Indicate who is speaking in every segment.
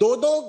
Speaker 1: 2-2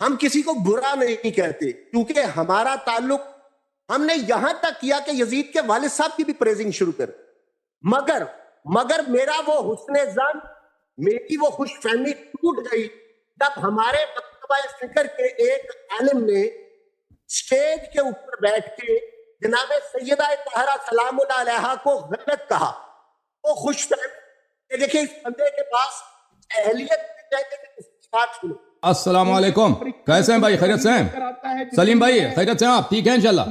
Speaker 1: ہم کسی کو برا نہیں کہتے کیونکہ ہمارا تعلق ہم نے یہاں تک کیا کہ یزید کے والد صاحب کی بھی پریزنگ شروع کر, مگر میرا وہ حسن ظن, میری وہ خوش فہمی ٹوٹ گئی جب ہمارے مکتبہ فکر کے ایک عالم نے اسٹیج کے اوپر بیٹھ کے جناب سیدہ طاہرہ سلام اللہ علیہا کو غلط کہا. وہ خوش فہمی کہ دیکھیں اس بندے کے پاس اہلیت بات سنو.
Speaker 2: السلام علیکم, کیسے ہیں بھائی, خیریت سے ہیں؟ سلیم بھائی خیریت سے ہیں آپ, ٹھیک ہیں انشاءاللہ؟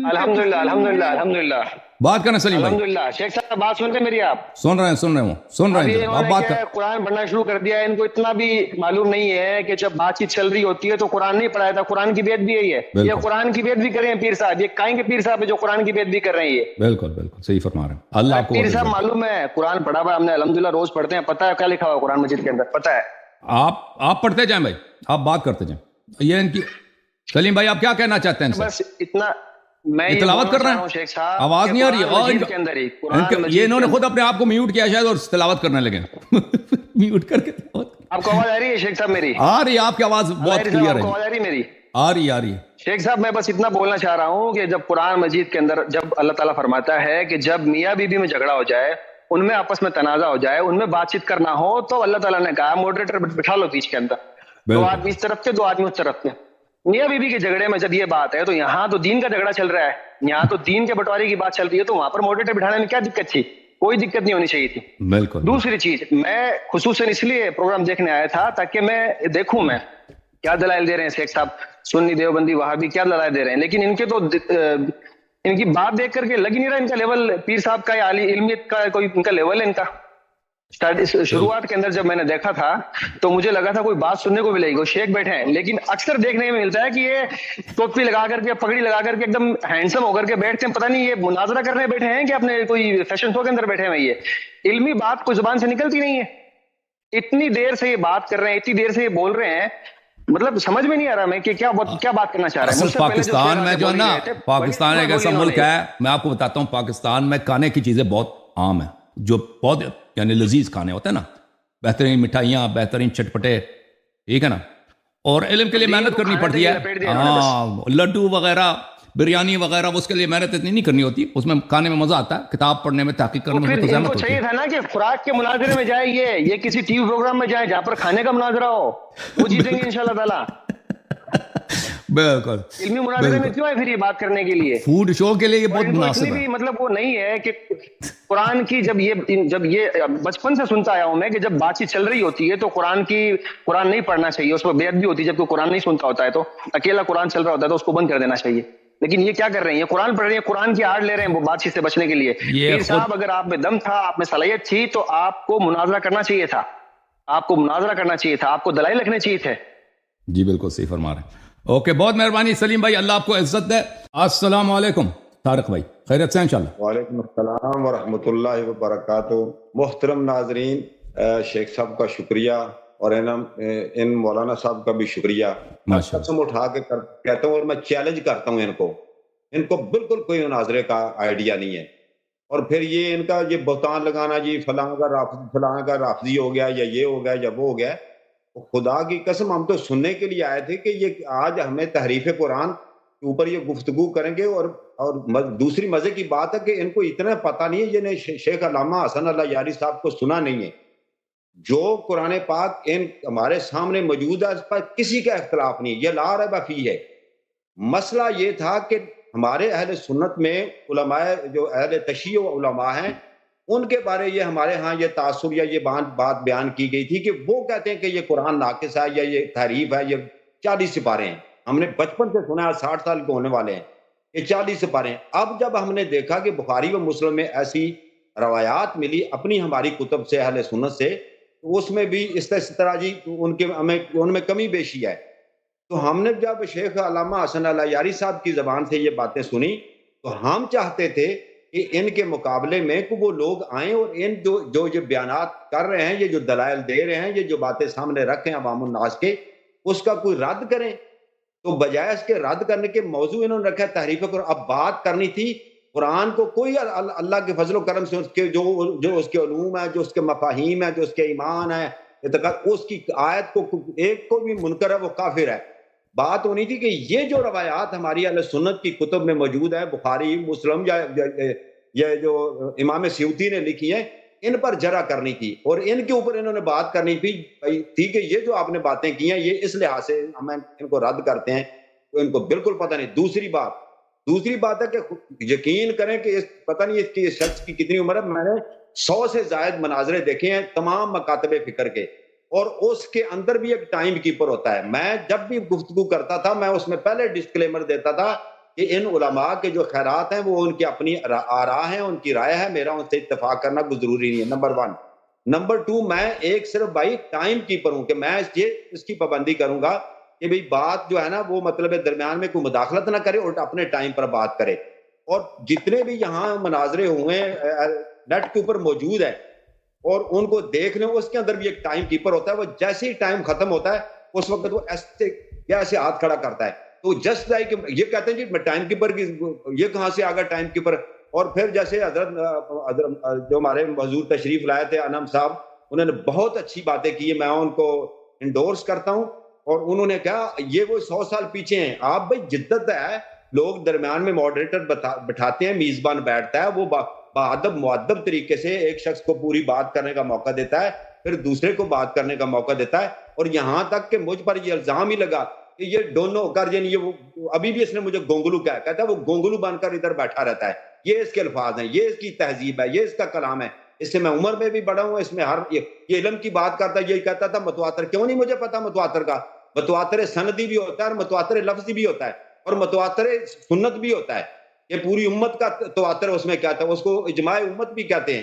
Speaker 3: الحمدللہ.
Speaker 2: بات کریں سلیم بھائی.
Speaker 3: الحمدللہ. شیخ صاحب بات سنتے میری؟ آپ
Speaker 2: سن رہے ہیں آپ بات کریں.
Speaker 3: قرآن پڑھنا شروع کر دیا ہے, ان کو اتنا بھی معلوم نہیں ہے کہ جب بات چیت چل رہی ہوتی ہے تو قرآن نہیں پڑھایا تھا. قرآن کی بیعت بھی یہی ہے, یہ قرآن کی بیعت بھی کریں پیر صاحب, یہ کائیں کے پیر صاحب جو قرآن کی بیعت بھی کر رہے ہیں.
Speaker 2: بالکل صحیح فرما رہے ہیں. اللہ کو
Speaker 3: پیر صاحب معلوم ہے قرآن پڑھا ہوا ہم نے الحمدللہ, روز پڑھتے ہیں, پتہ ہے کیا لکھا ہوا قرآن مجید کے اندر, پتہ ہے.
Speaker 2: آپ پڑھتے جائیں بھائی, آپ بات کرتے جائیں. یہ ان کی سلیم بھائی آپ کیا کہنا چاہتے ہیں؟
Speaker 3: بس اتنا میں
Speaker 2: تلاوت کر رہے ہیں,
Speaker 3: شیخ صاحب
Speaker 2: آواز نہیں آ رہی ہے. یہ انہوں نے خود اپنے آپ کو میوٹ کیا شاید اور تلاوت کرنے لگے. میوٹ کر کے
Speaker 3: آپ کو آواز آ رہی ہے شیخ صاحب میری؟
Speaker 2: آ رہی ہے, آپ کی آواز بہت کلیئر ہے.
Speaker 3: آواز آ رہی میری؟
Speaker 2: آ رہی ہے.
Speaker 3: شیخ صاحب میں بس اتنا بولنا چاہ رہا ہوں کہ جب قرآن مجید کے اندر جب اللہ تعالیٰ فرماتا ہے کہ جب میاں بیوی میں جھگڑا ہو جائے, ان میں آپس میں تنازع ہو جائے, ان میں بات چیت کرنا ہو, تو اللہ تعالیٰ نے کہا موڈریٹر بٹھا لو بیچ کے اندر, 2 آدمی اس طرف کے 2 آدمی اس طرف کے. میاں بیوی کے جھگڑے میں جب یہ بات ہے تو یہاں تو دین کا جھگڑا چل رہا ہے, یہاں تو دین کے بٹوارے کی بات چل رہی ہے, تو وہاں پر موڈریٹر بٹھانے میں کیا دقت تھی؟ کوئی دقت نہیں ہونی چاہیے تھی.
Speaker 2: بالکل.
Speaker 3: دوسری چیز, میں خصوصاً اس لیے پروگرام دیکھنے آیا تھا تاکہ میں دیکھوں میں کیا دلائل دے رہے ہیں شیخ صاحب, سنی دیوبندی وہابی کیا دلائل دے رہے ہیں. لیکن ان کے تو ان کی بات دیکھ کر کے لگ نہیں رہا ان کا لیول پیر صاحب کا یا علی علمیت کا کوئی ان کا لیول ہے ان کا. شروعات کے اندر جب میں نے دیکھا تھا تو مجھے لگا تھا کوئی بات سننے کو ملے گی, وہ شیخ بیٹھے ہیں, لیکن اکثر دیکھنے میں ملتا ہے کہ یہ ٹوپی لگا کر کے پگڑی لگا کر کے ایک دم ہینڈسم ہو کر کے بیٹھتے ہیں. پتہ نہیں یہ مناظرہ کرنے بیٹھے ہیں کہ اپنے کوئی فیشن شو کے اندر بیٹھے ہیں. یہ علمی بات کوئی زبان سے نکلتی نہیں ہے. اتنی دیر سے یہ بات کر رہے ہیں, اتنی دیر سے یہ بول رہے ہیں, مطلب سمجھ میں نہیں آ رہا میں کہ کیا بات کرنا چاہ رہے ہیں.
Speaker 2: پاکستان میں جو ہے نا, پاکستان ایک ایسا ملک ہے, میں آپ کو بتاتا ہوں, پاکستان میں کھانے کی چیزیں بہت عام ہیں, جو بہت یعنی لذیذ کھانے ہوتے ہیں نا, بہترین مٹھائیاں, بہترین چٹپٹے, ٹھیک ہے نا, اور علم کے لیے محنت کرنی پڑتی ہے. ہاں, لڈو وغیرہ, بریانی وغیرہ, اس کے لیے محنت اتنی نہیں کرنی ہوتی, اس میں کھانے میں مزہ آتا ہے, کتاب پڑھنے میں, تحقیق کرنے میں تو زحمت ہوتی ہے.
Speaker 3: چاہیے تھا نا کہ خوراک کے مناظرے میں جائے, یہ کسی ٹی وی پروگرام میں جائے جہاں پر کھانے کا مناظرہ ہو, وہ جیتیں گے انشاءاللہ تعالیٰ.
Speaker 2: بالکل.
Speaker 3: علمی مناظرے میں کیوں ہے پھر یہ بات کرنے کے لیے؟
Speaker 2: فوڈ شو کے لیے یہ بہت مناسب ہے.
Speaker 3: مطلب وہ نہیں ہے کہ قرآن کی جب یہ بچپن سے سنتا آیا ہوں میں کہ جب بات چیت چل رہی ہوتی ہے تو قرآن نہیں پڑھنا چاہیے, اس پر بیعت بھی ہوتی ہے. جب کوئی قرآن نہیں سنتا ہوتا ہے تو اکیلا قرآن چل رہا ہوتا ہے تو اس کو بند کر دینا چاہیے. لیکن یہ کیا کر رہے ہیں, یہ قرآن پڑھ رہے ہیں, قرآن کی آڑ لے رہے ہیں وہ بات چیت سے بچنے کے لیے. پیر صاحب اگر آپ میں دم تھا, آپ میں صلاحیت تھی, تو آپ کو مناظرہ کرنا چاہیے تھا, آپ کو دلائل رکھنے چاہیے تھے.
Speaker 2: جی بالکل صحیح فرما رہے ہیں. اوکے, بہت مہربانی سلیم بھائی, اللہ آپ کو عزت دے. السلام علیکم طارق بھائی, خیریت سے انشاءاللہ؟
Speaker 4: وعلیکم السلام ورحمۃ اللہ وبرکاتہ. محترم ناظرین, شیخ صاحب کا شکریہ اور ان مولانا صاحب کا بھی شکریہ. قسم اٹھا کے کہتا ہوں اور میں چیلنج کرتا ہوں ان کو بالکل کوئی مناظرے کا آئیڈیا نہیں ہے. اور پھر یہ ان کا یہ بہتان لگانا, جی فلاں کا رافضی ہو گیا, یا یہ ہو گیا, یا وہ ہو گیا. خدا کی قسم ہم تو سننے کے لیے آئے تھے کہ یہ آج ہمیں تحریف قرآن کے اوپر یہ گفتگو کریں گے. اور دوسری مزے کی بات ہے کہ ان کو اتنا پتہ نہیں ہے, جنہیں شیخ علامہ حسن اللہ یاری صاحب کو سنا نہیں ہے. جو قرآن پاک ہمارے سامنے موجود ہے, اس پر کسی کا اختلاف نہیں, یہ لا ریب فیہ ہے. مسئلہ یہ تھا کہ ہمارے اہل سنت میں علماء, جو اہل تشیع علماء ہیں, ان کے بارے یہ ہمارے ہاں یہ تعصب یا یہ بات بیان کی گئی تھی کہ وہ کہتے ہیں کہ یہ قرآن ناقص ہے, یا یہ تحریف ہے, یہ 40 سپارے ہیں. ہم نے بچپن سے سنا ہے, 60 سال کے ہونے والے ہیں, یہ 40 سپارے ہیں. اب جب ہم نے دیکھا کہ بخاری و مسلم میں ایسی روایات ملی اپنی ہماری کتب سے, اہل سنت سے, اس میں بھی اس طرح جی ان میں کمی بیشی ہے. تو ہم نے جب شیخ علامہ حسن اللہ یاری صاحب کی زبان سے یہ باتیں سنی تو ہم چاہتے تھے کہ ان کے مقابلے میں وہ لوگ آئیں اور ان جو یہ بیانات کر رہے ہیں, یہ جو دلائل دے رہے ہیں, یہ جو باتیں سامنے رکھیں عوام الناس کے, اس کا کوئی رد کریں. تو بجائے اس کے رد کرنے کے موضوع انہوں نے رکھا تحریف قرآن. اب بات کرنی تھی قرآن کو, کوئی اللہ کے فضل و کرم سے اس کے جو اس کے علوم ہے, جو اس کے مفاہیم ہے, جو اس کے ایمان ہے, اعتقاد اس کی آیت کو ایک کو بھی منکر ہے وہ کافر ہے. بات ہونی تھی کہ یہ جو روایات ہماری اہل سنت کی کتب میں موجود ہے، بخاری، مسلم یا جو امام سیوطی نے لکھی ہے، ان پر جرا کرنی تھی اور ان کے اوپر انہوں نے بات کرنی تھی کہ یہ جو آپ نے باتیں کی ہیں یہ اس لحاظ سے ہم ان کو رد کرتے ہیں، تو ان کو بالکل پتہ نہیں. دوسری بات ہے کہ یقین کریں کہ پتہ نہیں اس کی شخص کی کتنی عمر ہے، میں نے 100 سے زائد مناظرے دیکھے ہیں تمام مکاتب فکر کے، اور اس کے اندر بھی ایک ٹائم کیپر ہوتا ہے. میں جب بھی گفتگو کرتا تھا میں اس میں پہلے ڈسکلیمر دیتا تھا کہ ان علماء کے جو خیرات ہیں وہ ان کی اپنی آراء ہیں، ان کی رائے ہے، میرا ان سے اتفاق کرنا کوئی ضروری نہیں ہے. نمبر 1. نمبر 2، میں ایک صرف بھائی ٹائم کیپر ہوں کہ میں اس کی پابندی کروں گا کہ بھئی بات جو ہے نا وہ مطلب درمیان میں کوئی مداخلت نہ کرے اور اپنے ٹائم پر بات کرے. اور جتنے بھی یہاں مناظرے ہوئے نیٹ کے اوپر موجود ہے اور ان کو دیکھ لیں، اس کے اندر بھی ایک ٹائم کیپر ہوتا ہے. وہ جیسے ہی ٹائم ختم ہوتا ہے اس وقت وہ ایسے ہاتھ کھڑا کرتا ہے. تو جسٹ لائک یہ کہتے ہیں جی میں ٹائم کیپر کی، یہ کہاں سے آگا ٹائم کیپر. اور پھر جیسے حضرت جو ہمارے حضور تشریف لائے تھے انم صاحب، انہوں نے بہت اچھی باتیں کی، میں ان کو انڈورس کرتا ہوں. اور انہوں نے کہا یہ وہ 100 سال پیچھے ہیں. آپ بھائی جدت ہے، لوگ درمیان میں ماڈریٹر بٹھاتے ہیں، میزبان بیٹھتا ہے، وہ بادب مؤدب طریقے سے ایک شخص کو پوری بات کرنے کا موقع دیتا ہے، پھر دوسرے کو بات کرنے کا موقع دیتا ہے. اور یہاں تک کہ مجھ پر یہ الزام ہی لگا کہ یہ دونوں کر یعنی یہ ابھی بھی اس نے مجھے گونگلو کہتا ہے، وہ گونگلو بن کر ادھر بیٹھا رہتا ہے. یہ اس کے الفاظ ہیں، یہ اس کی تہذیب ہے، یہ اس کا کلام ہے. اس سے میں عمر میں بھی بڑا ہوں، اس میں ہر یہ علم کی بات کرتا ہے. یہی کہتا تھا متواتر، کیوں نہیں مجھے پتا متواتر کا؟ متواتر سندی بھی ہوتا ہے اور متواتر لفظی بھی ہوتا ہے اور متواتر سنت بھی ہوتا ہے. یہ پوری امت کا تواتر اس میں کہتا ہے، اس کو اجماع امت بھی کہتے ہیں.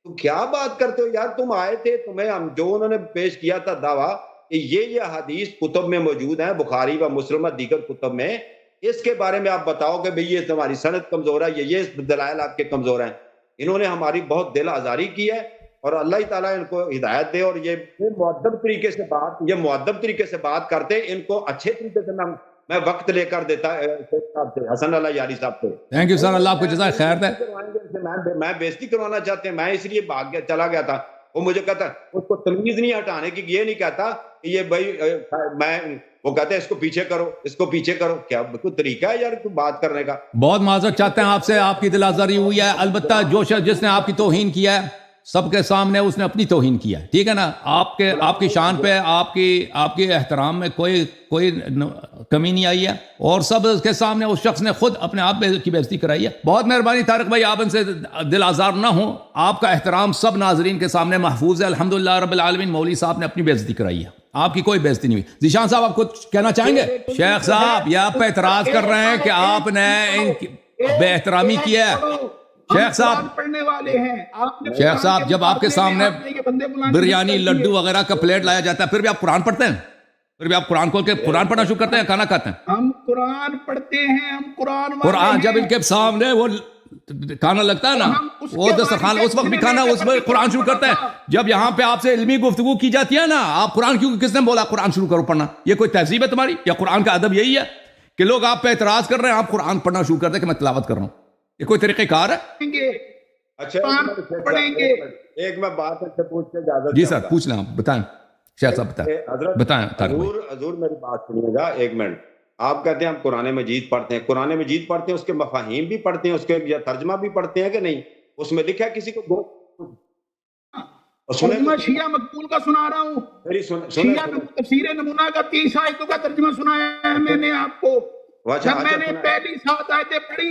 Speaker 4: تو کیا بات کرتے ہو یار؟ تم آئے تھے، تمہیں ہم جو انہوں نے پیش کیا تھا دعویٰ کہ یہ حدیث کتب میں موجود ہیں، بخاری و مسلم دیگر کتب میں، اس کے بارے میں آپ بتاؤ کہ بھئی یہ تمہاری سند کمزور ہے، یہ دلائل آپ کے کمزور ہیں. انہوں نے ہماری بہت دل آزاری کی ہے اور اللہ تعالیٰ ان کو ہدایت دے. اور یہ مؤدب طریقے سے بات کرتے، ان کو اچھے طریقے سے میں وقت لے کر دیتا حسن اللہ یاری صاحب سے.
Speaker 2: تھینک یو سر، اللہ آپ کو جزائے خیر دے.
Speaker 4: میں بےزتی کروانا چاہتے ہیں، میں اس لیے بھاگ گیا چلا گیا تھا. وہ مجھے کہتا اس کو تمیز نہیں ہٹانے کی، یہ نہیں کہتا کہ یہ بھائی میں، وہ کہتے ہیں اس کو پیچھے کرو، اس کو پیچھے کرو. کیا کوئی طریقہ ہے یار بات کرنے کا؟
Speaker 2: بہت معذرت چاہتے ہیں آپ سے، آپ کی دل آزاری ہوئی ہے. البتہ جو شخص جس نے آپ کی توہین کیا ہے سب کے سامنے اس نے اپنی توہین کیا ہے، ٹھیک ہے نا. آپ کی شان پہ، آپ کے احترام میں کوئی کمی نہیں آئی ہے، اور سب کے سامنے اس شخص نے خود اپنے آپ کی بےزتی کرائی ہے. بہت مہربانی طارق بھائی، آپ ان سے دل آزار نہ ہوں. آپ کا احترام سب ناظرین کے سامنے محفوظ ہے الحمدللہ رب العالمین. مولوی صاحب نے اپنی بےزتی کرائی ہے، آپ کی کوئی بےزتی نہیں ہوئی. ذیشان صاحب آپ کچھ کہنا چاہیں گے؟ شیخ صاحب یہ آپ پہ اعتراض کر رہے ہیں کہ آپ نے ان کی بے احترامی کی ہے. شیخ صاحب جب آپ کے سامنے بریانی لڈو وغیرہ کا پلیٹ لایا جاتا ہے پھر بھی آپ قرآن پڑھتے ہیں؟ پھر بھی آپ قرآن کھول کے قرآن پڑھنا شروع کرتے ہیں، کھانا کھاتے ہیں؟
Speaker 5: ہم قرآن پڑھتے ہیں، ہم قرآن
Speaker 2: جب ان کے سامنے وہ کھانا لگتا ہے نا، وہ دسترخوان اس وقت بھی کھانا، اس میں قرآن شروع کرتے ہیں. جب یہاں پہ آپ سے علمی گفتگو کی جاتی ہے نا، آپ قرآن کیوں، کس نے بولا قرآن شروع کرو پڑھنا؟ یہ کوئی تہذیب ہے تمہاری؟ یا قرآن کا ادب یہی ہے کہ لوگ آپ پہ اعتراض کر رہے ہیں، آپ قرآن پڑھنا شروع کرتے ہیں کہ میں تلاوت کر رہا ہوں؟ یہ کوئی طریقہ کار ہے؟
Speaker 4: اچھا ایک میں بات سے پوچھ کے اجازت.
Speaker 2: جی سر پوچھ لیں، آپ بتائیں. شیخ صاحب بتائیں.
Speaker 4: حضور میری بات سنیے گا ایک منٹ. آپ کہتے ہیں ہم قرآن مجید پڑھتے ہیں، قرآن مجید پڑھتے ہیں، اس کے مفاہیم بھی پڑھتے ہیں، اس کے ترجمہ بھی پڑھتے ہیں کہ نہیں؟ اس میں لکھا ہے کسی کو
Speaker 5: ترجمہ شیعہ مقبول کا سنا رہا ہوں، شیعہ تفسیر نمونہ کا 30 آیتوں کا ترجمہ سنایا ہے میں نے آپ کو. جب میں نے پہلی 7 آیتیں پڑھی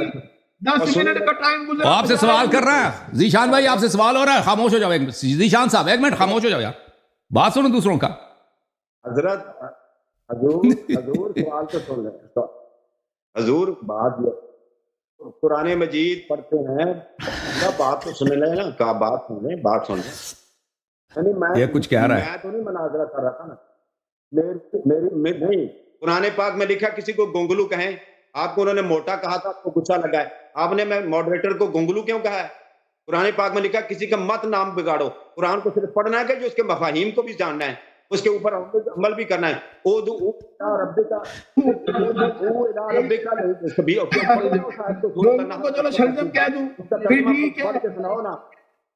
Speaker 5: 10 منٹ کا ٹائم گزرا.
Speaker 2: آپ سے سوال کر رہا ہے ذیشان بھائی، آپ سے سوال ہو رہا ہے، خاموش ہو جاؤ. ذیشان صاحب ایک منٹ خاموش ہو جاؤ یار، بات سنو دوسروں کا.
Speaker 4: حضرت حضور سوال تو سن لیں. حضور بات قرآن مجید پڑھتے ہیں، بات تو سن لیں نا، کا بات سن لیں، بات سن لیں.
Speaker 2: یہ کچھ کہہ رہا ہے،
Speaker 4: میں تو نہیں مناظرہ کر رہا تھا نا. میری نہیں، قرآن پاک میں لکھا کسی کو گونگلو کہیں، آپ کو انہوں نے موٹا کہا تھا، آپ کو غصہ لگا ہے، آپ نے میں ماڈریٹر کو گونگلو کیوں کہا ہے؟ قرآن پاک میں لکھا کسی کا مت نام بگاڑو. قرآن کو صرف پڑھنا ہے کہ جو اس کے مفاہیم کو بھی جاننا ہے، اس کے اوپر عمل بھی کرنا ہے.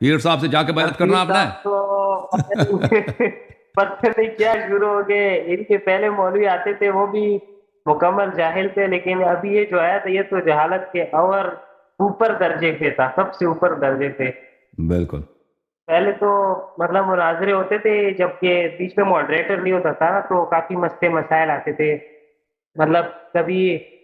Speaker 2: پیر صاحب سے جا کے بیعت کرنا آپ نے؟
Speaker 6: پتہ نہیں کیا شروع ہو گئے. ان کے پہلے مولوی آتے تھے وہ بھی مکمل جاہل تھے, لیکن ابھی یہ جو آیا تھا یہ تو جہالت کے اور اوپر درجے پہ تھا, سب سے اوپر درجے پہ.
Speaker 2: بالکل.
Speaker 6: پہلے تو مطلب مناظرے ہوتے تھے جبکہ بیچ میں ماڈریٹر نہیں ہوتا تھا تو کافی مسئلے مسائل آتے تھے, مطلب کبھی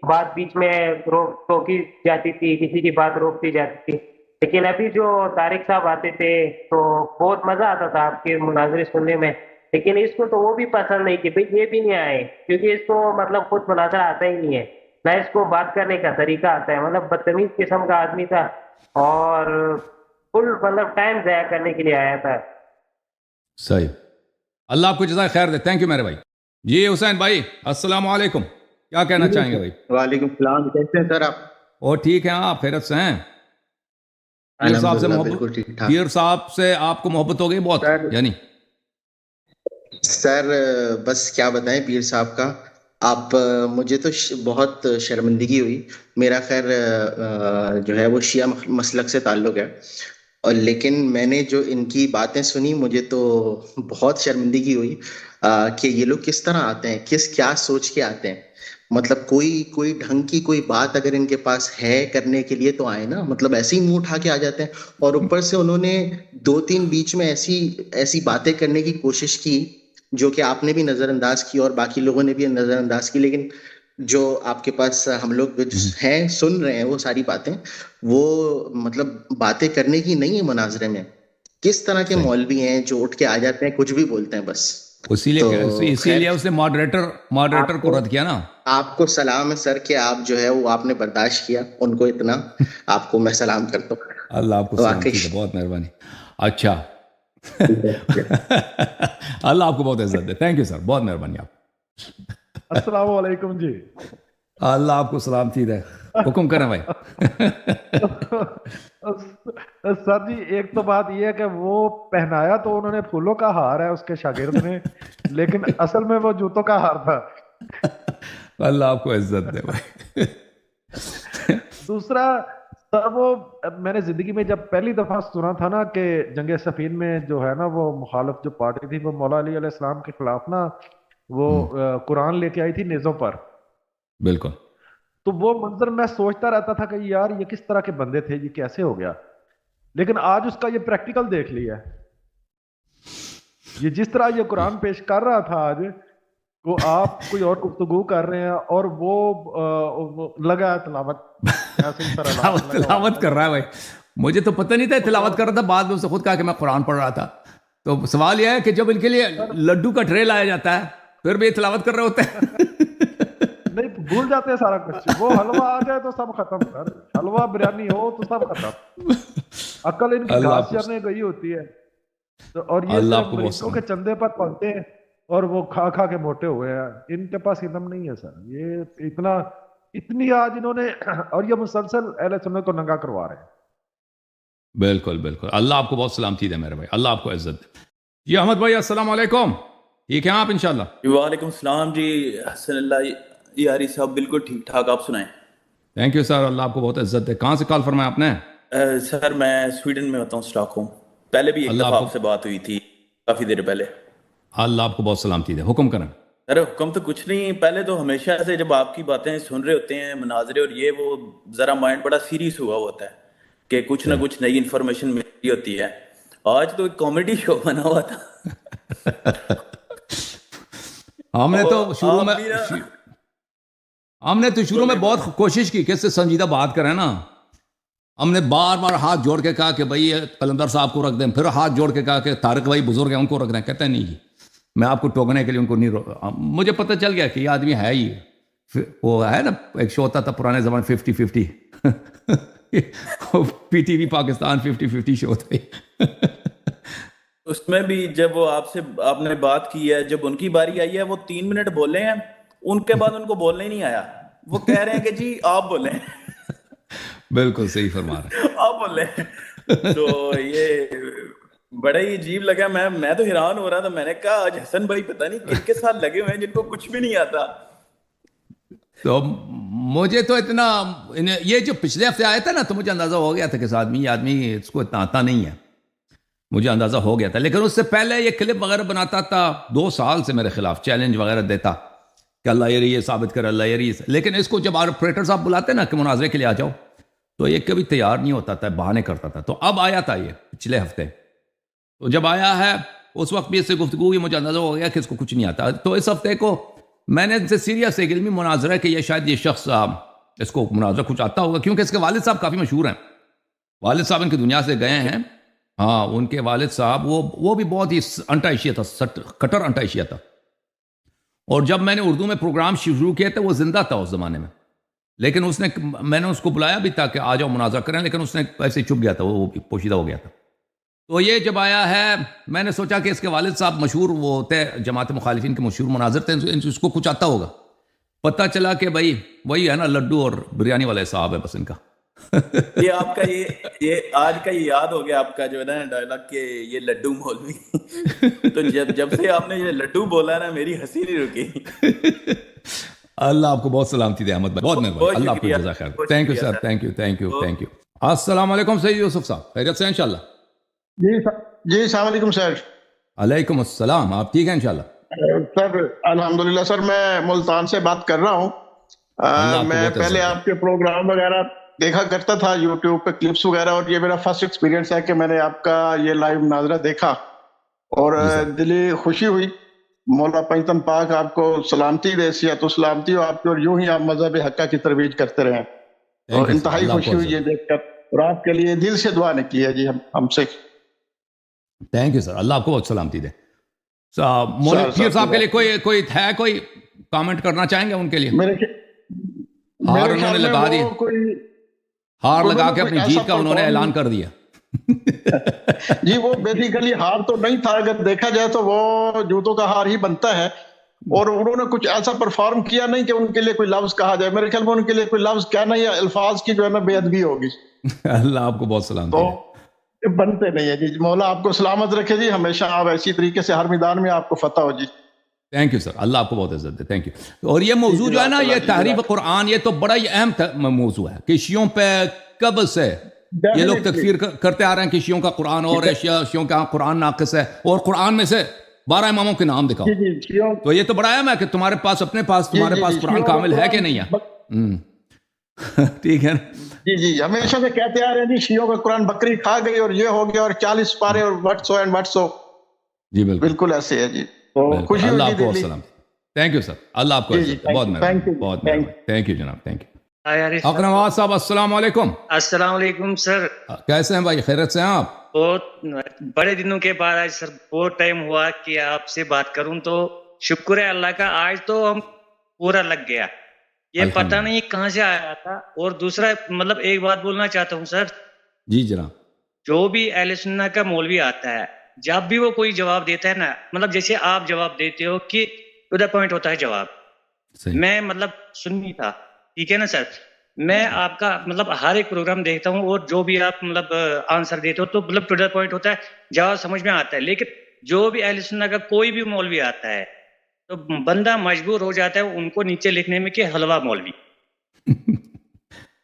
Speaker 6: بات بیچ میں ٹوکی جاتی تھی, کسی کی بات روک دی جاتی تھی. لیکن ابھی جو طارق صاحب آتے تھے تو بہت مزہ آتا تھا آپ کے مناظرے سننے میں. لیکن اس کو تو وہ بھی پسند نہیں کہ بھئی یہ بھی نہیں آئے, کیونکہ اس کو مطلب خود مناظرہ آتا ہی نہیں ہے, نہ اس کو بات کرنے کا طریقہ آتا ہے. مطلب بدتمیز قسم کا آدمی تھا اور فل مطلب ٹائم ضائع کرنے کے لیے آیا تھا.
Speaker 2: صحیح. اللہ آپ کو جزائے خیر دے. تھینک یو میرے بھائی. جی حسین بھائی السلام علیکم, کیا کہنا چاہیں گے بھائی؟
Speaker 7: وعلیکم السلام, کیسے ہیں سر آپ؟
Speaker 2: اور ٹھیک ہیں آپ, خیرت سے ہیں؟ پیر صاحب سے محبت, پیر صاحب سے آپ کو محبت ہو گئی بہت یعنی؟
Speaker 7: سر بس کیا بتائیں پیر صاحب کا, آپ مجھے تو بہت شرمندگی ہوئی. میرا خیر جو ہے وہ شیعہ مسلک سے تعلق ہے, اور لیکن میں نے جو ان کی باتیں سنی مجھے تو بہت شرمندگی ہوئی کہ یہ لوگ کس طرح آتے ہیں, کیا سوچ کے آتے ہیں. مطلب کوئی ڈھنگ کی کوئی بات اگر ان کے پاس ہے کرنے کے لیے تو آئے نا, مطلب ایسے ہی منہ اٹھا کے آ جاتے ہیں. اور اوپر سے انہوں نے 2-3 بیچ میں ایسی باتیں کرنے کی کوشش کی جو کہ آپ نے بھی نظر انداز کی اور باقی لوگوں نے بھی نظر انداز کی. لیکن جو آپ کے پاس ہم لوگ ہیں سن رہے ہیں وہ ساری باتیں, وہ مطلب باتیں کرنے کی نہیں ہے مناظرے میں. کس طرح کے مولوی ہیں جو اٹھ کے آ جاتے ہیں, کچھ بھی بولتے ہیں بس. اسی
Speaker 2: لیے اس نے ماڈریٹر کو رد کیا نا.
Speaker 7: آپ کو سلام ہے سر کہ آپ جو ہے وہ آپ نے برداشت کیا ان کو اتنا, آپ کو میں سلام کرتا ہوں.
Speaker 2: اللہ آپ کو سلام کیجیے, بہت مہربانی. اچھا اللہ آپ کو بہت عزت دے. تھینک یو سر, بہت مہربانی آپ.
Speaker 8: السلام علیکم جی.
Speaker 2: اللہ آپ کو سلامتی دے. حکم کریں بھائی.
Speaker 8: سر جی ایک تو بات یہ ہے کہ وہ پہنایا تو انہوں نے پھولوں کا ہار ہے اس کے شاگرد نے, لیکن اصل میں وہ جوتوں کا ہار تھا.
Speaker 2: اللہ آپ کو عزت دے بھائی.
Speaker 8: دوسرا سر, وہ میں نے زندگی میں جب پہلی دفعہ سنا تھا نا کہ جنگ صفین میں جو ہے نا وہ مخالف جو پارٹی تھی وہ مولا علی علیہ السلام کے خلاف نا وہ قرآن لے کے آئی تھی نیزوں پر.
Speaker 2: بالکل.
Speaker 8: تو وہ منظر میں سوچتا رہتا تھا کہ یار یہ کس طرح کے بندے تھے, یہ کیسے ہو گیا. لیکن آج اس کا یہ پریکٹیکل دیکھ لیا, یہ جس طرح یہ قرآن پیش کر رہا تھا آج, وہ آپ کوئی اور گفتگو کر رہے ہیں اور وہ لگا تلاوت
Speaker 2: کر رہا ہے بھائی. مجھے تو پتہ نہیں تھا تلاوت کر رہا تھا, بعد میں اسے خود کہا کہ میں قرآن پڑھ رہا تھا. تو سوال یہ ہے کہ جب ان کے لیے لڈو کا ٹرے لایا جاتا ہے پھر بھی تلاوت کر رہے ہوتے ہیں.
Speaker 8: نہیں بھول جاتے ہیں سارا کچھ. وہ حلوہ آ جائے تو سب ختم, سر حلوہ بریانی ہو تو سب ختم. عقل ان کی گھاس چرنے گئی ہوتی ہے. اور یہ سب مریضوں کے چندے پر پلتے ہیں اور وہ کھا کھا کے موٹے ہوئے ہیں. ان کے پاس علم نہیں ہے سر. یہ اتنی آج انہوں نے, اور یہ مسلسل اہل سنت کو ننگا کروا رہے ہیں.
Speaker 2: بالکل بالکل. اللہ آپ کو بہت سلامتی دے میرے بھائی, اللہ آپ کو عزت دے. جی احمد بھائی السلام علیکم, ٹھیک ہیں آپ انشاءاللہ؟
Speaker 9: وعلیکم السلام جی حسن اللہ یاری صاحب, بالکل ٹھیک ٹھاک, آپ سنائیں.
Speaker 2: تھینک یو سر, اللہ آپ کو بہت عزت دے. کہاں سے کال فرمایا آپ نے؟
Speaker 9: سر میں سویڈن میں ہوتا ہوں, اسٹاک ہوم. پہلے بھی ایک دفعہ آپ سے بات ہوئی تھی کافی دیر پہلے.
Speaker 2: اللہ آپ کو بہت سلامتی دے. حکم کریں.
Speaker 9: ارے حکم تو کچھ نہیں, پہلے تو ہمیشہ سے جب آپ کی باتیں سن رہے ہوتے ہیں مناظرے اور یہ, وہ ذرا مائنڈ بڑا سیریس ہوا ہوتا ہے کہ کچھ نہ کچھ نئی انفارمیشن مل رہی ہوتی ہے. آج تو ایک کامیڈی شو بنا ہوا تھا.
Speaker 2: ہم نے تو شروع میں بہت کوشش کی کہ اس سے سنجیدہ بات کریں نا. ہم نے بار بار ہاتھ جوڑ کے کہا کہ بھائی قلندر صاحب کو رکھ دیں, پھر ہاتھ جوڑ کے کہا کہ طارق بھائی بزرگ ہیں ان کو رکھ دیں. کہتے ہیں نہیں جی, میں آپ کو ٹوکنے کے لیے ان کو نہیں مجھے پتہ چل گیا کہ یہ آدمی ہے ہی, وہ ہے نا ایک شو ہوتا تھا پرانے زمانے 50-50 پی ٹی وی پاکستان 50-50 شو تھا.
Speaker 9: اس میں بھی جب وہ آپ نے بات کی ہے, جب ان کی باری آئی ہے وہ 3 منٹ بولے ہیں, ان کے بعد ان کو بولنے ہی نہیں آیا. وہ کہہ رہے ہیں کہ جی آپ بولیں.
Speaker 2: بالکل صحیح فرما رہے ہیں,
Speaker 9: آپ بولیں. تو یہ بڑا ہی عجیب لگا. میں تو حیران ہو رہا تھا. میں نے کہا آج حسن بھائی پتہ نہیں کن کے ساتھ لگے ہوئے ہیں جن کو کچھ بھی نہیں آتا.
Speaker 2: تو مجھے تو اتنا, یہ جو پچھلے ہفتے آیا تھا نا, تو مجھے اندازہ ہو گیا تھا کہ یہ آدمی اس کو اتنا آتا نہیں ہے. مجھے اندازہ ہو گیا تھا، لیکن اس سے پہلے یہ کلپ وغیرہ بناتا تھا، 2 سال سے میرے خلاف چیلنج وغیرہ دیتا کہ اللہ یہ ثابت کر، اللہ یہ، لیکن اس کو جب آپریٹر صاحب بلاتے نا کہ مناظرے کے لیے آ جاؤ، تو یہ کبھی تیار نہیں ہوتا تھا، بہانے کرتا تھا. تو اب آیا تھا یہ پچھلے ہفتے، تو جب آیا ہے اس وقت بھی اس سے گفتگو کی مجھے اندازہ ہو گیا کہ اس کو کچھ نہیں آتا. تو اس ہفتے کو میں نے ان سے سیریس ایک علمی مناظرہ کہ یہ شاید یہ شخص اس کو مناظرہ کچھ آتا ہوگا، کیونکہ اس کے والد صاحب کافی مشہور ہیں. والد صاحب ان کی دنیا سے گئے ہیں. ہاں، ان کے والد صاحب وہ بھی بہت ہی انٹا ایشیا تھا، کٹر انٹا ایشیا تھا. اور جب میں نے اردو میں پروگرام شروع کیے تھے وہ زندہ تھا اس زمانے میں، لیکن میں نے اس کو بلایا بھی تھا کہ آ جاؤ مناظرہ کریں، لیکن اس نے ایسے ہی چھپ گیا تھا، وہ پوشیدہ ہو گیا تھا. تو یہ جب آیا ہے میں نے سوچا کہ اس کے والد صاحب مشہور وہ ہوتے جماعت مخالفین کے مشہور مناظر تھے، اس کو کچھ آتا ہوگا. پتہ چلا کہ بھائی وہی ہے نا، لڈو اور بریانی والے صاحب ہے بس ان کا.
Speaker 9: یہ آپ کا یہ آج کا یہ یاد ہو گیا آپ کا جو ہے نا ڈائلاگ کہ یہ لڈو مولوی. تو جب سے آپ نے یہ لڈو بولا نا میری ہنسی نہیں رکی.
Speaker 2: اللہ آپ کو بہت سلامتی دے احمد بھائی، بہت مہربانی، اللہ آپ کو جزا خیر. Thank you sir, thank you. السلام علیکم سید یوسف صاحب، خیریت سے ہیں انشاءاللہ؟
Speaker 10: جی السلام علیکم سر.
Speaker 2: علیکم السلام، آپ ٹھیک ہیں انشاءاللہ؟
Speaker 10: سر الحمدللہ سر، میں ملتان سے بات کر رہا ہوں. میں پہلے آپ کے پروگرام وغیرہ دیکھا کرتا تھا یوٹیوب پہ کلپس وغیرہ، اور یہ میرا فرسٹ ایکسپیرینس ہے کہ میں نے آپ کا یہ لائیو مناظرہ دیکھا اور دلی خوشی ہوئی. مولا پنجتن پاک آپ کو سلامتی دے، صحت و سلامتی ہو آپ کی، اور یوں ہی آپ مذہب حقہ کی ترویج کرتے رہیں. اور انتہائی خوشی ہوئی یہ دیکھ کر، اور آپ کے لیے دل سے دعا نکلی ہے جی ہم سے.
Speaker 2: تھینک یو سر، اللہ آپ کو بہت سلامتی دے. مولوی پیر صاحب کے لیے کوئی کامنٹ کرنا چاہیں گے ان کے لیے؟ ہار انہوں نے لگا دی، ہار لگا کے اپنی جیت کا انہوں نے اعلان کر دیا.
Speaker 10: جی وہ بیسیکلی ہار تو نہیں تھا، اگر دیکھا جائے تو وہ جوتوں کا ہار ہی بنتا ہے، اور انہوں نے کچھ ایسا پرفارم کیا نہیں کہ ان کے لیے کوئی لفظ کہا جائے. میرے خیال میں ان کے لیے کوئی لفظ کہنا یا الفاظ کی جو ہے نا بے ادبی ہوگی.
Speaker 2: اللہ آپ کو بہت سلامتی
Speaker 10: تو بنتے نہیں ہے جی. مولا آپ کو سلامت رکھے جی، ہمیشہ آپ ایسی طریقے سے ہر میدان میں آپ کو فتح ہو جی.
Speaker 2: تھینک یو سر، اللہ آپ کو بہت عزت دے. Thank you. اور یہ موضوع جو ہے نا، یہ تحریف قرآن، یہ تو بڑا ہی اہم موضوع ہے کہ شیعوں پہ کب سے یہ لوگ تکفیر کرتے آ رہے ہیں کہ شیعوں کا قرآن اور ہے، شیعوں کا قرآن ناقص ہے، اور قرآن میں سے 12 اماموں کے نام دکھاؤ. تو یہ تو بڑا اہم ہے کہ تمہارے پاس قرآن کامل ہے کہ نہیں ہے. ٹھیک ہے
Speaker 10: جی ہمیشہ سے کہتے آ رہے ہیں جی شیعوں کا قرآن بکری کھا گئی اور یہ ہو گیا اور 40 پارے اور وٹ سو. جی بالکل ایسے ہے جی. خوشی
Speaker 2: اللہ آپ کو سلام. تھینک یو سر، اللہ آپ کو بہت مہربانی. تھینک یو جناب، تھینک یو. اقنواز صاحب السلام علیکم.
Speaker 11: السلام علیکم سر،
Speaker 2: کیسے ہیں بھائی، خیریت سے ہیں آپ؟
Speaker 11: بہت بڑے دنوں کے بعد آج سر بہت ٹائم ہوا کہ آپ سے بات کروں، تو شکر ہے اللہ کا، آج تو ہم پورا لگ گیا. یہ پتہ نہیں کہاں سے آیا تھا. اور دوسرا مطلب ایک بات بولنا چاہتا ہوں سر.
Speaker 2: جی جناب.
Speaker 11: جو بھی اہل سنت کا مولوی آتا ہے، جب بھی وہ کوئی جواب دیتا ہے نا، مطلب جیسے آپ جواب دیتے ہو کہ ٹو دا پوائنٹ ہوتا ہے جواب. میں مطلب سنی تھا، ٹھیک ہے نا سر. میں آپ کا مطلب ہر ایک پروگرام دیکھتا ہوں، اور جو بھی آپ مطلب آنسر دیتے ہو تو مطلب ٹو دا پوائنٹ ہوتا ہے، جواب سمجھ میں آتا ہے. لیکن جو بھی اہل سنت کا کوئی بھی مولوی آتا ہے تو بندہ مجبور ہو جاتا ہے ان کو نیچے لکھنے میں کہ حلوہ مولوی.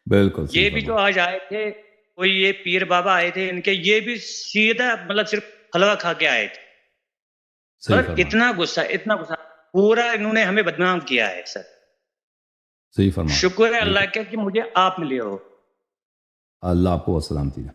Speaker 2: بالکل.
Speaker 11: یہ بھی جو آج آئے تھے، کوئی یہ پیر بابا آئے تھے ان کے، یہ بھی سیدھا مطلب صرف حلوہ کھا کے آئے تھے. سر اتنا غصہ پورا انہوں نے ہمیں بدنام کیا ہے سر.
Speaker 2: صحیح فرمایا.
Speaker 11: شکر ہے اللہ کا کہ مجھے آپ ملے ہو.
Speaker 2: اللہ آپ کو بہت سلامتی دے،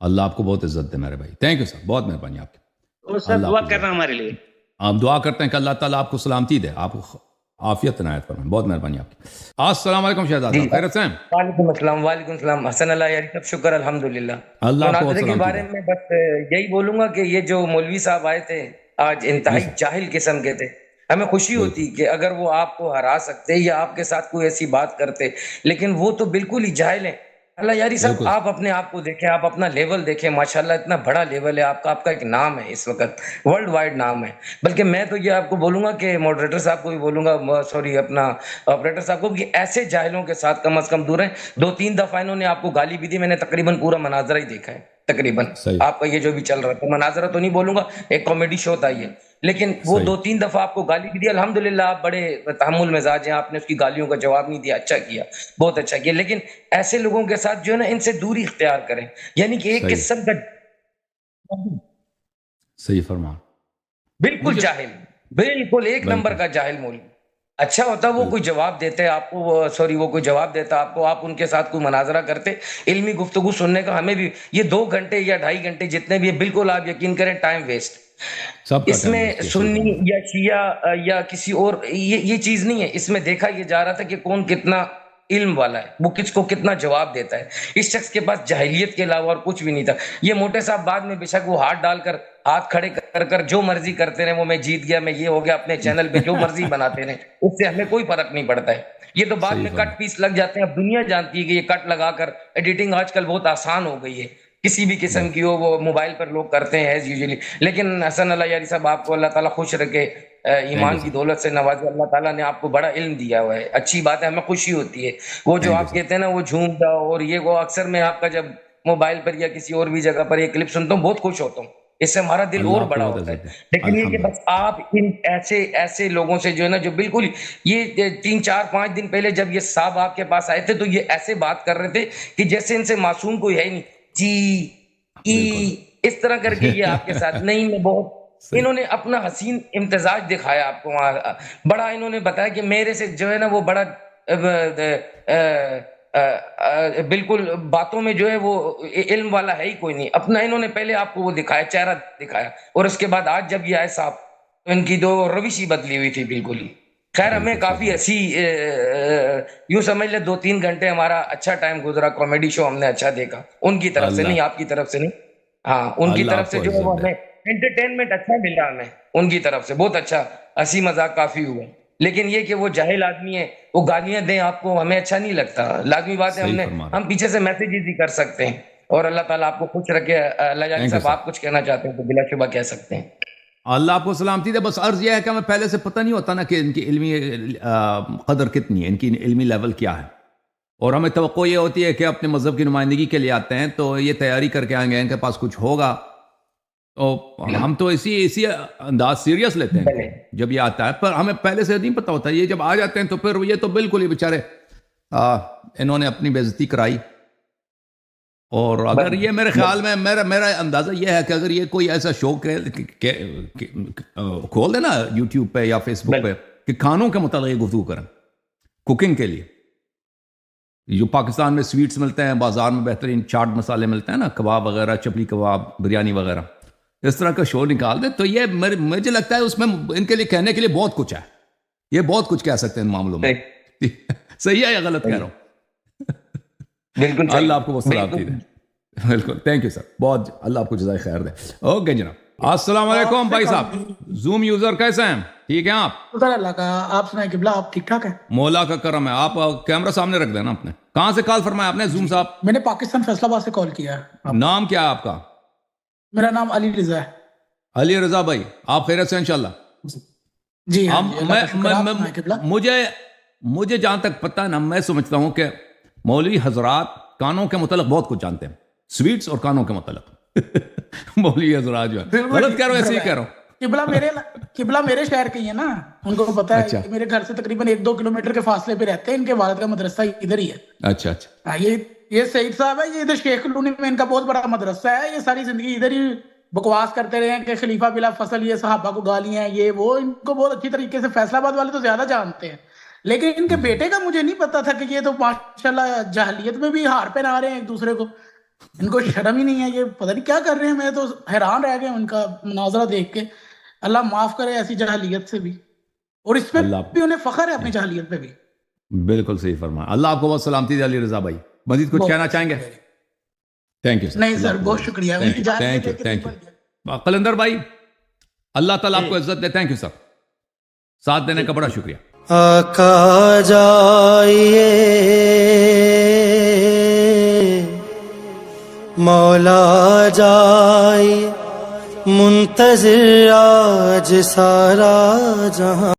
Speaker 2: اللہ آپ کو بہت عزت دے میرے بھائی. تھینک یو سر، بہت مہربانی آپ کی.
Speaker 11: اور سر دعا کرنا ہمارے لیے.
Speaker 2: آپ دعا کرتے ہیں کہ اللہ تعالیٰ آپ کو سلامتی دے، آپ کو عافیت عنایت فرمائے. بہت مہربانی آپ کی. السلام علیکم شہزاد صاحب، خیریت سے ہیں؟
Speaker 12: وعلیکم السلام. وعلیکم السلام. حسن اللہ یاری سب شکر الحمدللہ.
Speaker 2: اللہ کو
Speaker 12: کے بارے میں بس یہی بولوں گا کہ یہ جو مولوی صاحب آئے تھے آج انتہائی جاہل قسم کے تھے. ہمیں خوشی ہوتی کہ اگر وہ آپ کو ہرا سکتے یا آپ کے ساتھ کوئی ایسی بات کرتے، لیکن وہ تو بالکل ہی جاہل ہیں. اللہ یاری صاحب آپ اپنے آپ کو دیکھیں، آپ اپنا لیول دیکھیں، ماشاءاللہ اتنا بڑا لیول ہے آپ کا ایک نام ہے اس وقت، ورلڈ وائڈ نام ہے. بلکہ میں تو یہ آپ کو بولوں گا کہ ماڈریٹر صاحب کو بھی بولوں گا، سوری اپنا آپریٹر صاحب کو، کہ ایسے جاہلوں کے ساتھ کم از کم دور ہیں. 2-3 دفعہ انہوں نے آپ کو گالی بھی دی، میں نے تقریباً پورا مناظرہ ہی دیکھا ہے. تقریباً آپ کا یہ جو بھی چل رہا تھا، مناظرہ تو نہیں بولوں گا، ایک کامیڈی شو تھا یہ، لیکن وہ 2-3 دفعہ آپ کو گالی بھی دی. الحمدللہ آپ بڑے تحمل مزاج ہیں، آپ نے اس کی گالیوں کا جواب نہیں دیا، اچھا کیا، بہت اچھا کیا. لیکن ایسے لوگوں کے ساتھ جو ہے نا ان سے دوری اختیار کریں. یعنی کہ ایک قسم کا
Speaker 2: صحیح فرما.
Speaker 12: بالکل جاہل, بالکل ایک نمبر کا جاہل مولوی. اچھا ہوتا وہ کوئی جواب دیتے آپ کو, وہ کوئی جواب دیتا آپ کو, آپ ان کے ساتھ کوئی مناظرہ کرتے, علمی گفتگو سننے کا ہمیں بھی یہ 2 گھنٹے یا 2.5 گھنٹے جتنے بھی, بالکل آپ یقین کریں ٹائم ویسٹ. اس میں سنی یا شیعہ یا کسی اور یہ چیز نہیں ہے. اس میں دیکھا یہ جا رہا تھا کہ کون کتنا علم والا ہے, وہ کس کو کتنا جواب دیتا ہے. اس شخص کے پاس جاہلیت کے علاوہ اور کچھ بھی نہیں تھا. یہ موٹے صاحب بعد میں بے شک وہ ہاتھ ڈال کر, ہاتھ کھڑے کر جو مرضی کرتے رہے, وہ میں جیت گیا, میں یہ ہو گیا, اپنے چینل پہ جو مرضی بناتے رہے, اس سے ہمیں کوئی فرق نہیں پڑتا ہے. یہ تو بعد میں کٹ پیس لگ جاتے ہیں. اب دنیا جانتی ہے کہ یہ کٹ لگا کر ایڈیٹنگ آج کل بہت آسان ہو گئی ہے, کسی بھی قسم کی ہو, وہ موبائل پر لوگ کرتے ہیں ایز یوزلی. لیکن حسن اللہ یاری صاحب, آپ کو اللہ تعالیٰ خوش رکھے, ایمان کی دولت سے نوازے. اللہ تعالیٰ نے آپ کو بڑا علم دیا ہوا ہے, اچھی بات ہے, ہمیں خوشی ہوتی ہے. وہ جو آپ کہتے ہیں نا وہ جھوم جاؤ اور یہ وہ, اکثر میں آپ کا جب موبائل پر یا کسی اور بھی جگہ پر یہ کلپ سنتا ہوں بہت خوش ہوتا ہوں, اس سے ہمارا دل اور بڑا ہوتا ہے. لیکن یہ کہ بس آپ ان ایسے لوگوں سے جو ہے نا, جو بالکل یہ 3 4 5 دن پہلے جب یہ صاحب آپ کے پاس آئے تھے تو یہ ایسے بات کر رہے تھے کہ جیسے ان سے معصوم کوئی ہے ہی نہیں. جی اس طرح کر کے یہ آپ کے ساتھ نہیں, میں بہت انہوں نے اپنا حسین امتزاج دکھایا آپ کو وہاں, بڑا انہوں نے بتایا کہ میرے سے جو ہے نا وہ بڑا بالکل باتوں میں جو ہے وہ علم والا ہے ہی کوئی نہیں. اپنا انہوں نے پہلے آپ کو وہ دکھایا, چہرہ دکھایا, اور اس کے بعد آج جب یہ آئے صاحب تو ان کی جو روش ہی بدلی ہوئی تھی بالکل ہی. خیر ہمیں کافی ایسی یوں سمجھ لے 2-3 گھنٹے ہمارا اچھا ٹائم گزرا, کامیڈی شو ہم نے اچھا دیکھا ان کی طرف سے, نہیں آپ کی طرف سے نہیں, ہاں ان کی طرف سے جو ہے وہ ہمیں انٹرٹینمنٹ اچھا ملا, ہمیں ان کی طرف سے بہت اچھا ہنسی مذاق کافی ہوا. لیکن یہ کہ وہ جاہل آدمی ہے, وہ گالیاں دیں آپ کو, ہمیں اچھا نہیں لگتا. لازمی بات ہے, ہم پیچھے سے میسیجز ہی کر سکتے ہیں. اور اللہ تعالیٰ آپ کو خوش رکھے. اللہ جانی صاحب آپ کچھ کہنا چاہتے ہیں تو بلا شبہ کہہ سکتے ہیں.
Speaker 2: اللہ آپ کو سلامتی دے. بس عرض یہ ہے کہ ہمیں پہلے سے پتہ نہیں ہوتا نا کہ ان کی علمی قدر کتنی ہے, ان کی علمی لیول کیا ہے, اور ہمیں توقع یہ ہوتی ہے کہ اپنے مذہب کی نمائندگی کے لیے آتے ہیں تو یہ تیاری کر کے آئیں گے, ان کے پاس کچھ ہوگا, تو ہم تو اسی انداز سیریس لیتے ہیں جب یہ آتا ہے. پر ہمیں پہلے سے نہیں پتہ ہوتا, یہ جب آ جاتے ہیں تو پھر یہ تو بالکل ہی بیچارے انہوں نے اپنی بے عزتی کرائی. اور اگر یہ میرے خیال میں میرا اندازہ یہ ہے کہ اگر یہ کوئی ایسا شو کھول دے نا یوٹیوب پہ یا فیس بک پہ کہ کھانوں کے متعلق گفتگو کریں, کوکنگ کے لیے, جو پاکستان میں سویٹس ملتے ہیں, بازار میں بہترین چاٹ مسالے ملتے ہیں نا, کباب وغیرہ, چپلی کباب, بریانی وغیرہ, اس طرح کا شو نکال دے تو یہ مجھے لگتا ہے اس میں ان کے لیے کہنے کے لیے بہت کچھ ہے. یہ بہت کچھ کہہ سکتے ہیں ان معاملوں میں. صحیح ہے یا غلط کہہ رہا ہوں؟ بالکل اللہ آپ کو بہت سلامتی دے. بالکل, تھینک یو سر, بہت اللہ آپ کو جزائے خیر دے. اوکے جناب, السلام علیکم بھائی صاحب, زوم یوزر کیسے ہیں؟ ٹھیک ہیں آپ؟
Speaker 13: اللہ کا, آپ سنائیں قبلہ, آپ ٹھیک ٹھاک ہیں؟
Speaker 2: مولا کا کرم ہے. آپ کیمرہ سامنے رکھ دینا اپنے. کہاں سے کال فرمایا آپ نے زوم صاحب؟
Speaker 13: میں نے پاکستان فیصل آباد سے کال کیا ہے. نام
Speaker 2: کیا ہے آپ کا؟
Speaker 13: میرا نام علی رضا ہے.
Speaker 2: علی رضا بھائی, آپ خیریت سے انشاءاللہ؟
Speaker 13: جی
Speaker 2: مجھے جہاں تک پتہ ہے نا, میں سمجھتا ہوں کہ مولوی حضرات کانوں کے متعلق بہت کچھ جانتے ہیں, سویٹس اور کانوں کے متعلق. مولوی حضرات جو ہے, غلط کہہ رہا ہوں ایسے ہی کہہ رہا ہوں.
Speaker 13: قبلہ میرے شہر کے ہی ہے نا, ان کو پتا ہے میرے گھر سے تقریباً 1-2 کلومیٹر کے فاصلے پہ رہتے ہیں. ان کے والد کا مدرسہ ادھر ہی ہے.
Speaker 2: اچھا اچھا,
Speaker 13: یہ سعید صاحب ہے, یہ ادھر شیخ کلونی میں ان کا بہت بڑا مدرسہ ہے. یہ ساری زندگی ادھر ہی بکواس کرتے رہے ہیں کہ خلیفہ بلا فصل, یہ صحابہ کو گالیاں, یہ وہ. ان کو بہت اچھی طریقے سے فیصل آباد والے تو زیادہ جانتے ہیں, لیکن ان کے بیٹے کا مجھے نہیں پتا تھا کہ یہ تو ماشاءاللہ جاہلیت میں بھی ہار پہنا رہے ہیں ایک دوسرے کو. ان کو شرم ہی نہیں ہے, یہ پتہ نہیں کیا کر رہے ہیں. میں تو حیران رہ گیا ان کا مناظرہ دیکھ کے. اللہ معاف کرے ایسی جاہلیت سے بھی, اور اس میں بھی انہیں فخر ہے اپنی جاہلیت پہ بھی.
Speaker 2: بالکل صحیح فرمایا. اللہ آپ کو بہت سلامتی دے. علی رضا بھائی مزید کچھ کہنا چاہیں گے؟ Thank you sir.
Speaker 13: نہیں سر, بہت شکریہ.
Speaker 2: Thank you. قلندر بھائی, اللہ تعالیٰ آپ کو عزت دے. تھینک یو سر, ساتھ دینے کا بڑا شکریہ.
Speaker 14: آقا جائیے, مولا جائیے, منتظر آج سارا جہاں.